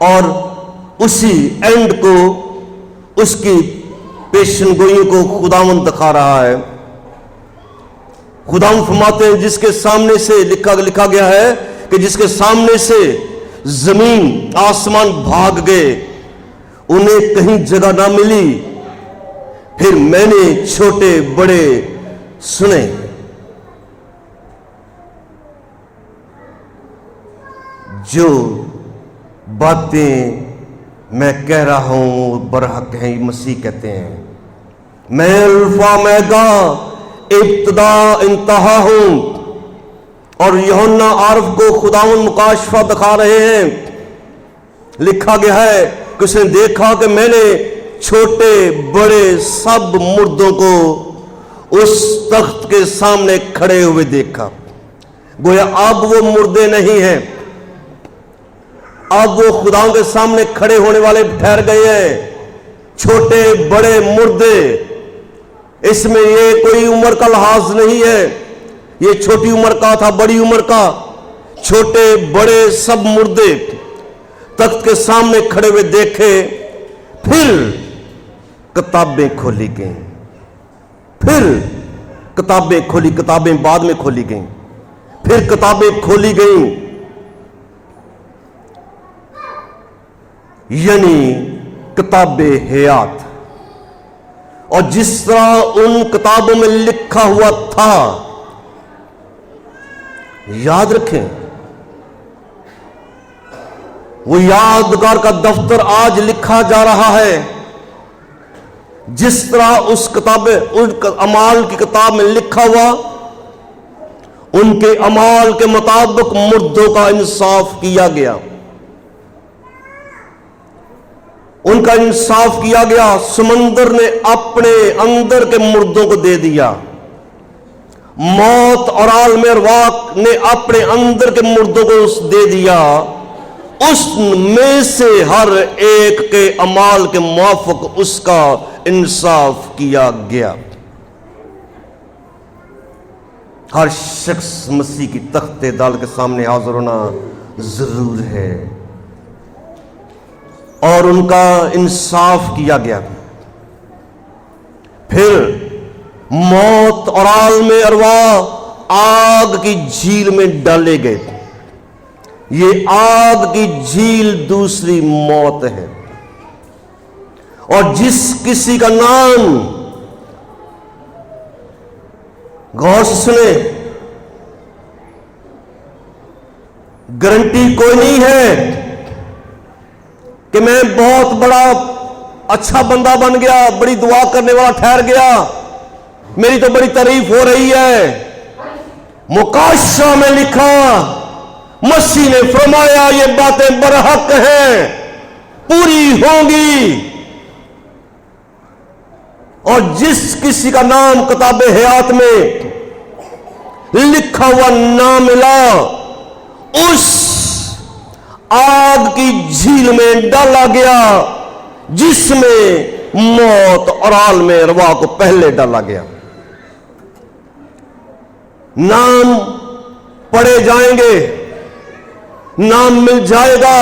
اور اسی اینڈ کو، اس کی پیشن گوئیوں کو خداوند دکھا رہا ہے۔ خداوند فرماتے ہیں جس کے سامنے سے لکھا گیا ہے کہ جس کے سامنے سے زمین آسمان بھاگ گئے، انہیں کہیں جگہ نہ ملی، پھر میں نے چھوٹے بڑے سنے۔ جو باتیں میں کہہ رہا ہوں برحق ہیں، مسیح کہتے ہیں میں الفا میگا، ابتدا انتہا ہوں۔ اور یوحنا عارف کو خداوند مکاشفہ دکھا رہے ہیں، لکھا گیا ہے کہ اس نے دیکھا کہ میں نے چھوٹے بڑے سب مردوں کو اس تخت کے سامنے کھڑے ہوئے دیکھا۔ گویا اب وہ مردے نہیں ہیں، اب وہ خداوند کے سامنے کھڑے ہونے والے ٹھہر گئے ہیں، چھوٹے بڑے مردے۔ اس میں یہ کوئی عمر کا لحاظ نہیں ہے، یہ چھوٹی عمر کا تھا، بڑی عمر کا، چھوٹے بڑے سب مردے تخت کے سامنے کھڑے ہوئے دیکھے۔ پھر کتابیں کھولی گئیں، پھر کتابیں کھولی، کتابیں بعد میں کھولی گئیں، پھر کتابیں کھولی گئیں، یعنی کتاب حیات۔ اور جس طرح ان کتابوں میں لکھا ہوا تھا، یاد رکھیں وہ یادگار کا دفتر آج لکھا جا رہا ہے۔ جس طرح اس اعمال کی کتاب میں لکھا ہوا، ان کے اعمال کے مطابق مردوں کا انصاف کیا گیا، ان کا انصاف کیا گیا۔ سمندر نے اپنے اندر کے مردوں کو دے دیا، موت اور عالم ارواح نے اپنے اندر کے مردوں کو دے دیا، اس میں سے ہر ایک کے اعمال کے موافق اس کا انصاف کیا گیا۔ ہر شخص مسیح کی تخت عدالت کے سامنے حاضر ہونا ضرور ہے، اور ان کا انصاف کیا گیا۔ پھر موت اور عالم ارواح آگ کی جھیل میں ڈالے گئے۔ یہ آگ کی جھیل دوسری موت ہے، اور جس کسی کا نام، غور سے سنیں، گارنٹی کوئی نہیں ہے کہ میں بہت بڑا اچھا بندہ بن گیا، بڑی دعا کرنے والا ٹھہر گیا، میری تو بڑی تعریف ہو رہی ہے۔ مکاشفہ میں لکھا، مسیح نے فرمایا یہ باتیں برحق ہیں، پوری ہوں گی۔ اور جس کسی کا نام کتاب حیات میں لکھا ہوا نہ ملا، اس آگ کی جھیل میں ڈالا گیا جس میں موت اور عالم ارواح کو پہلے ڈالا گیا۔ نام پڑھے جائیں گے، نام مل جائے گا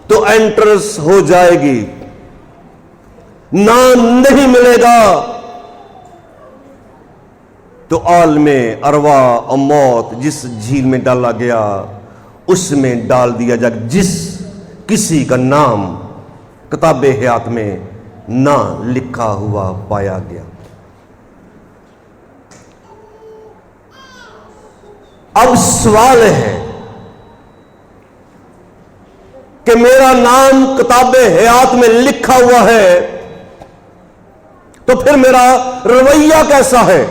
تو انٹرنس ہو جائے گی، نام نہیں ملے گا تو عالم ارواح اور موت جس جھیل میں ڈالا گیا اس میں ڈال دیا جائے گا، جس کسی کا نام کتاب حیات میں نہ لکھا ہوا پایا گیا۔ اب سوال ہے کہ میرا نام کتاب حیات میں لکھا ہوا ہے تو پھر میرا رویہ کیسا ہے؟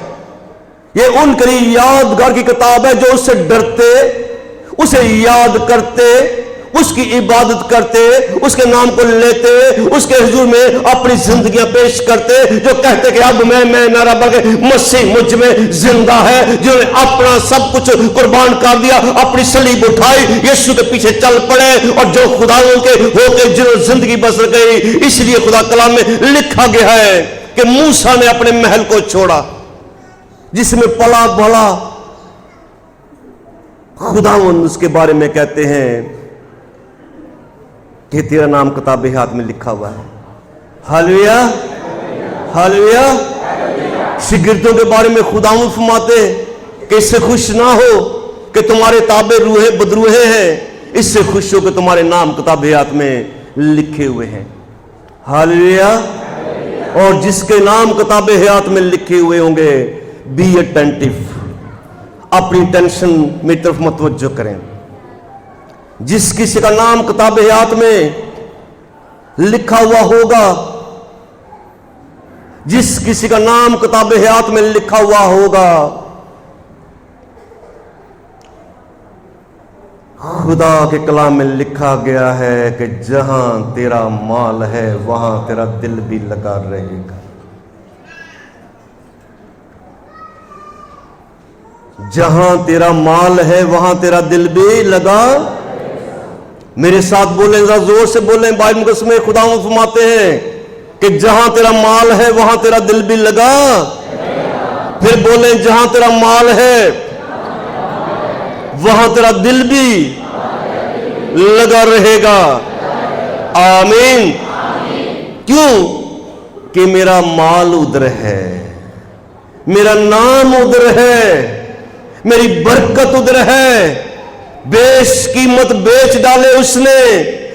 یہ ان کے لیے یادگار کی کتاب ہے جو اس سے ڈرتے، اسے یاد کرتے، اس کی عبادت کرتے، اس کے نام کو لیتے، اس کے حضور میں اپنی زندگیاں پیش کرتے، جو کہتے کہ اب میں نہ رہا بلکہ مسیح مجھ میں زندہ ہے، جنہوں نے اپنا سب کچھ قربان کر دیا، اپنی صلیب اٹھائی، یسوع کے پیچھے چل پڑے، اور جو خداوند کے ہو کے جنہوں زندگی بسر گئی۔ اس لیے خدا کلام میں لکھا گیا ہے کہ موسیٰ نے اپنے محل کو چھوڑا جس میں پلا بڑا، خداوند اس کے بارے میں کہتے ہیں کہ تیرا نام کتاب حیات میں لکھا ہوا ہے۔ Hallelujah hallelujah. شاگردوں کے بارے میں خداوند فرماتے کہ اس سے خوش نہ ہو کہ تمہارے تابع روحے بدروحے ہیں، اس سے خوش ہو کہ تمہارے نام کتاب حیات میں لکھے ہوئے ہیں۔ ہاللویا۔ اور جس کے نام کتاب حیات میں لکھے ہوئے ہوں گے، بی اٹینٹو، اپنی ٹینشن میری طرف متوجہ کریں۔ جس کسی کا نام کتاب حیات میں لکھا ہوا ہوگا، جس کسی کا نام کتاب حیات میں لکھا ہوا ہوگا، خدا کے کلام میں لکھا گیا ہے کہ جہاں تیرا مال ہے وہاں تیرا دل بھی لگا رہے گا۔ جہاں تیرا مال ہے وہاں تیرا دل بھی لگا۔ میرے ساتھ بولیں، ذرا زور سے بولیں۔ بائبل مقدس میں خداوند فرماتے ہیں کہ جہاں تیرا مال ہے وہاں تیرا دل بھی لگا۔ پھر بولیں، جہاں تیرا مال ہے وہاں تیرا دل بھی لگا رہے گا۔ آمین۔ کیوں؟ کہ میرا مال ادھر ہے، میرا نام ادھر ہے، میری برکت ادھر ہے۔ بیش قیمت بیچ ڈالے اس نے،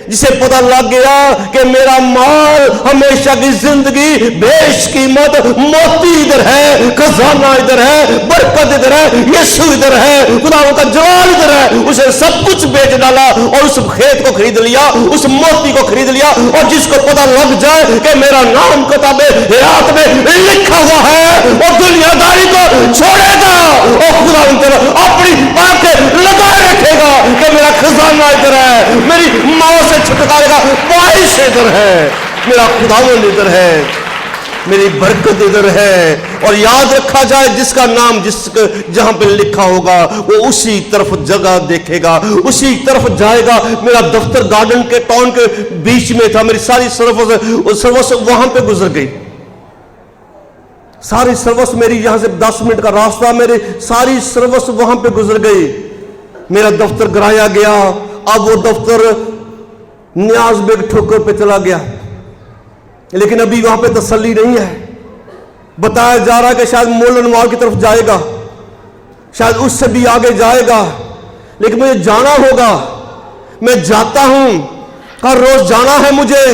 جسے پتہ لگ گیا کہ میرا مال ہمیشہ کی زندگی بیش قیمت موتی ادھر ہے، خزانہ ادھر ہے، برکت ادھر ہے، یسوع ادھر ہے، خدا کا جلال ادھر ہے۔ اسے سب کچھ بیچ ڈالا اور اس کھیت کو خرید لیا، اس موتی کو خرید لیا۔ اور جس کو پتہ لگ جائے کہ میرا نام کتاب حیات میں لکھا ہوا ہے، وہ دنیا داری کو چھوڑے گا اور خدا اپنی آنکھیں لگائے رکھے گا کہ میرا خزانہ ادھر ہے، میری ماں سے چھٹکارے گا باعث ادھر ہے، میرا خداوند ادھر ہے، میری برکت ادھر ہے۔ اور یاد رکھا جائے، جس کا نام جہاں پہ لکھا ہوگا وہ اسی طرف جگہ دیکھے گا، اسی طرف جائے گا۔ میرا دفتر گارڈن کے ٹاؤن کے بیچ میں تھا، میری ساری سروس وہاں پہ گزر گئی۔ ساری سروس میری یہاں سے 10 منٹ کا راستہ، میری ساری سروس وہاں پہ گزر گئی۔ میرا دفتر گرایا گیا۔ اب وہ دفتر نیاز بیگ ٹھوکر پہ چلا گیا، لیکن ابھی وہاں پہ تسلی نہیں ہے۔ بتایا جا رہا ہے کہ شاید مولنوار کی طرف جائے گا، شاید اس سے بھی آگے جائے گا، لیکن مجھے جانا ہوگا۔ میں جاتا ہوں، ہر روز جانا ہے مجھے۔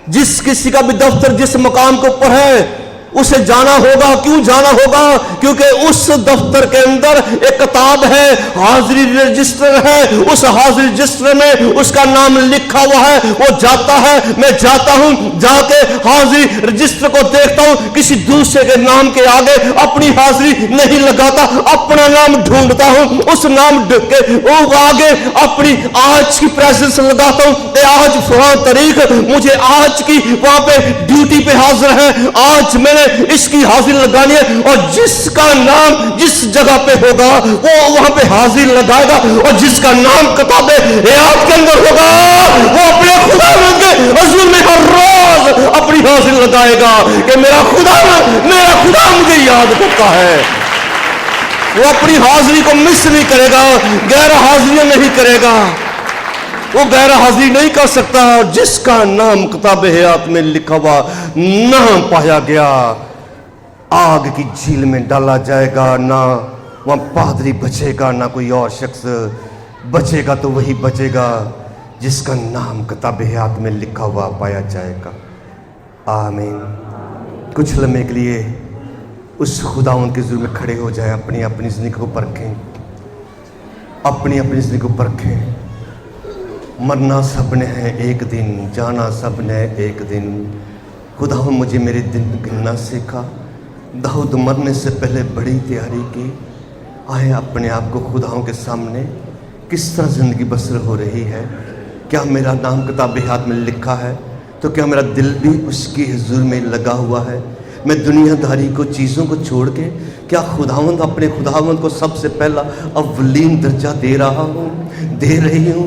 جس کسی کا بھی دفتر جس مقام کے اوپر ہے اسے جانا ہوگا۔ کیوں جانا ہوگا؟ کیونکہ اس دفتر کے اندر ایک کتاب ہے، حاضری رجسٹر ہے۔ اس حاضری رجسٹر میں اس کا نام لکھا ہوا ہے۔ وہ جاتا ہے، میں جاتا ہوں، جا کے حاضری رجسٹر کو دیکھتا ہوں، کسی دوسرے کے نام کے آگے اپنی حاضری نہیں لگاتا، اپنا نام ڈھونڈتا ہوں، اس نام کے آگے اپنی آج کی پریزنس لگاتا ہوں کہ آج فلاں تاریخ مجھے آج کی وہاں پہ ڈیوٹی پہ حاضر ہے، آج میں نے اس کی حاضری لگانی ہے۔ اور جس کا نام جس جگہ پہ ہوگا وہ وہاں پہ حاضری لگائے گا، اور جس کا نام کتاب حیات کے اندر ہوگا وہ اپنے خداوند کے حضور میں ہر روز اپنی حاضری لگائے گا کہ میرا خدا مجھے یاد کرتا ہے۔ وہ اپنی حاضری کو مس نہیں کرے گا، غیر حاضریاں نہیں کرے گا، وہ غیر حاضری نہیں کر سکتا۔ جس کا نام کتاب حیات میں لکھا ہوا نام پایا گیا، آگ کی جھیل میں ڈالا جائے گا، نہ وہاں پادری بچے گا، نہ کوئی اور شخص بچے گا، تو وہی بچے گا جس کا نام کتاب حیات میں لکھا ہوا پایا جائے گا۔ آمین۔ کچھ لمحے کے لیے اس خداوند کے حضور میں کھڑے ہو جائیں، اپنی زندگی کو پرکھیں، اپنی زندگی کو پرکھیں۔ مرنا سب نے ہے ایک دن، جانا سب نے ایک دن۔ خداوند مجھے میرے دن گننا سکھا۔ داؤد مرنے سے پہلے بڑی تیاری کی۔ آئے اپنے آپ کو خداوند کے سامنے، کس طرح زندگی بسر ہو رہی ہے؟ کیا میرا نام کتاب حیات میں لکھا ہے؟ تو کیا میرا دل بھی اس کی حضور میں لگا ہوا ہے؟ میں دنیا داری کو، چیزوں کو چھوڑ کے کیا اپنے خداوند کو سب سے پہلا اولین درجہ دے رہا ہوں، دے رہی ہوں؟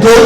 2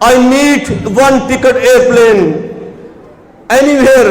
I need 1 ticket airplane anywhere।